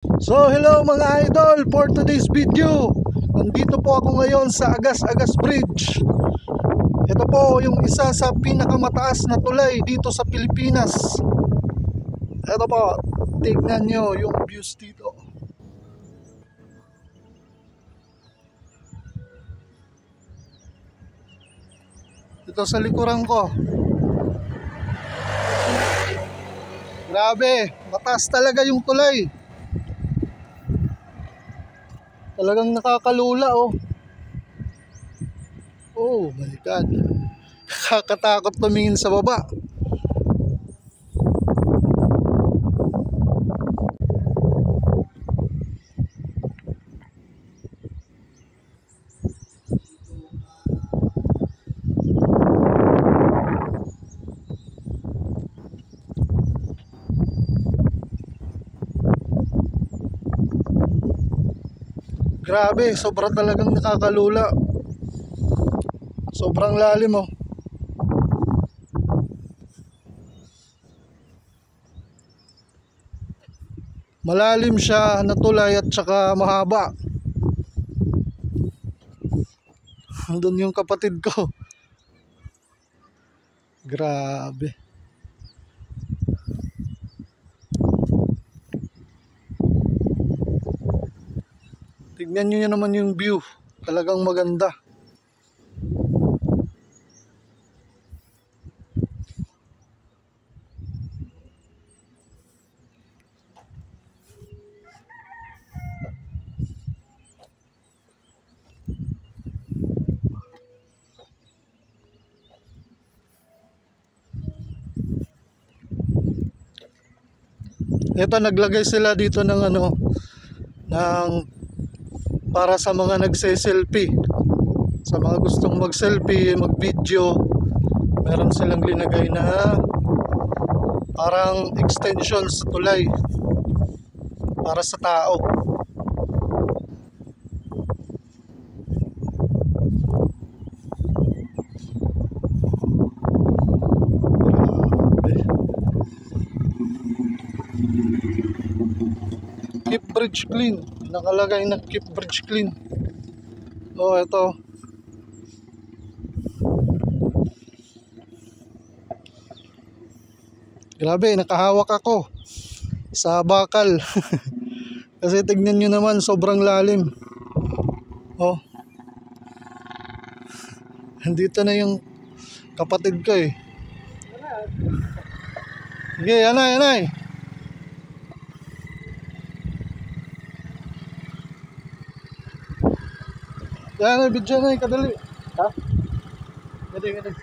So hello mga idol, for today's video nandito po ako ngayon sa Agas-Agas Bridge. Ito po yung isa sa pinakamataas na tulay dito sa Pilipinas. Ito po, tignan nyo yung views dito. Ito sa likuran ko. Grabe, mataas talaga yung tulay. Talagang nakakalula oh. Oh my God. Nakakatakot tumingin sa baba. Grabe, sobrang talagang nakakalula. Sobrang lalim oh. Malalim siya na tulay at saka mahaba. Doon yung kapatid ko. Grabe. Tignan nyo naman yung view. Talagang maganda. Ito, naglagay sila dito ng ng para sa mga nagse-selfie. Sa mga gustong mag-selfie, mag-video, meron silang linagay na parang extension sa tulay para sa tao. Keep bridge clean. Nakalagay na keep bridge clean. Oh, ito. Grabe, nakahawak ako sa bakal. Kasi tignan nyo naman, sobrang lalim. Oh. Andito na yung kapatid ko eh. Sige, yanay, yanay. Yan, video na kadali. Ha? Kadali.